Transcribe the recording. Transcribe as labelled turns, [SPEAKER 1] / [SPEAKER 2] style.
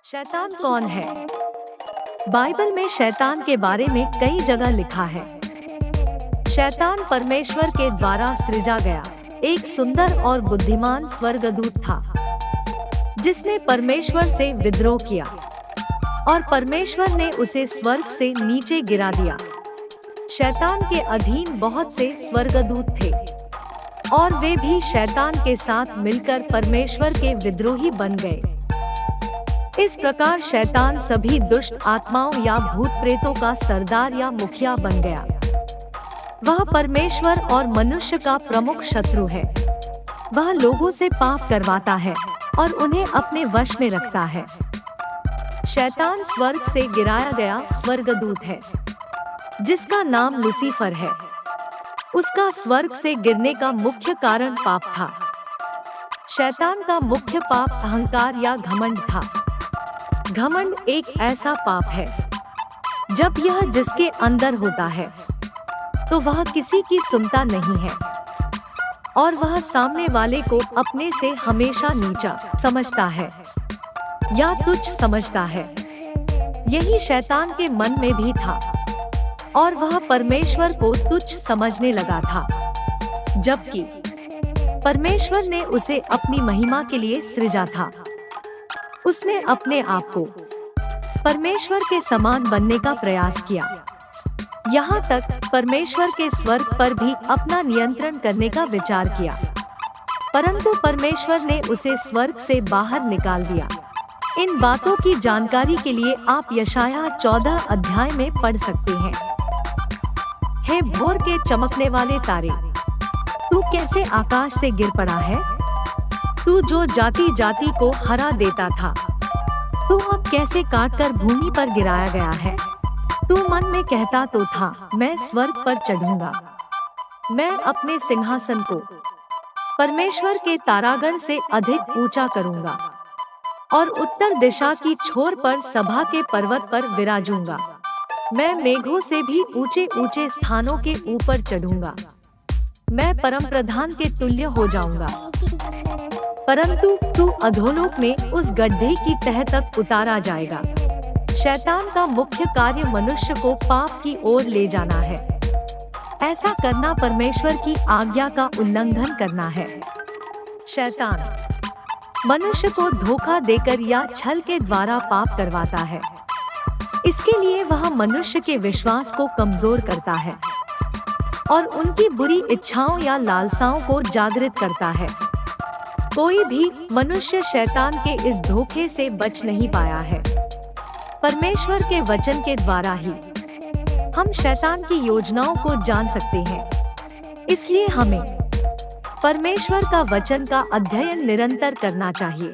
[SPEAKER 1] शैतान कौन है? बाइबल में शैतान के बारे में कई जगह लिखा है। शैतान परमेश्वर के द्वारा सृजा गया एक सुंदर और बुद्धिमान स्वर्गदूत था, जिसने परमेश्वर से विद्रोह किया और परमेश्वर ने उसे स्वर्ग से नीचे गिरा दिया। शैतान के अधीन बहुत से स्वर्गदूत थे और वे भी शैतान के साथ मिलकर परमेश्वर के विद्रोही बन गए। इस प्रकार शैतान सभी दुष्ट आत्माओं या भूत प्रेतों का सरदार या मुखिया बन गया। वह परमेश्वर और मनुष्य का प्रमुख शत्रु है। वह लोगों से पाप करवाता है और उन्हें अपने वश में रखता है। शैतान स्वर्ग से गिराया गया स्वर्गदूत है, जिसका नाम लूसीफर है। उसका स्वर्ग से गिरने का मुख्य कारण पाप था। शैतान का मुख्य पाप अहंकार या घमंड था। घमंड एक ऐसा पाप है जब यह जिसके अंदर होता है तो वह किसी की सुनता नहीं है और वह सामने वाले को अपने से हमेशा नीचा समझता है या तुच्छ समझता है। यही शैतान के मन में भी था और वह परमेश्वर को तुच्छ समझने लगा था, जबकि परमेश्वर ने उसे अपनी महिमा के लिए सृजा था। उसने अपने आप को परमेश्वर के समान बनने का प्रयास किया, यहाँ तक परमेश्वर के स्वर्ग पर भी अपना नियंत्रण करने का विचार किया, परंतु परमेश्वर ने उसे स्वर्ग से बाहर निकाल दिया। इन बातों की जानकारी के लिए आप यशायाह 14 अध्याय में पढ़ सकते हैं। हे भोर के चमकने वाले तारे, तू कैसे आकाश से गिर पड़ा है? तू जो जाति जाति को हरा देता था, तू अब कैसे काटकर भूमि पर गिराया गया है? तू मन में कहता तो था, मैं स्वर्ग पर चढ़ूंगा, मैं अपने सिंहासन को परमेश्वर के तारागण से अधिक ऊंचा करूंगा और उत्तर दिशा की छोर पर सभा के पर्वत पर विराजूंगा। मैं मेघों से भी ऊंचे ऊंचे स्थानों के ऊपर चढ़ूंगा, मैं परम प्रधान के तुल्य हो जाऊंगा। परंतु तू अधोलोक में उस गड्ढे की तह तक उतारा जाएगा। शैतान का मुख्य कार्य मनुष्य को पाप की ओर ले जाना है। ऐसा करना परमेश्वर की आज्ञा का उल्लंघन करना है। शैतान मनुष्य को धोखा देकर या छल के द्वारा पाप करवाता है। इसके लिए वह मनुष्य के विश्वास को कमजोर करता है और उनकी बुरी इच्छाओं या लालसाओं को जागृत करता है। कोई भी मनुष्य शैतान के इस धोखे से बच नहीं पाया है। परमेश्वर के वचन के द्वारा ही हम शैतान की योजनाओं को जान सकते हैं। इसलिए हमें परमेश्वर का वचन का अध्ययन निरंतर करना चाहिए।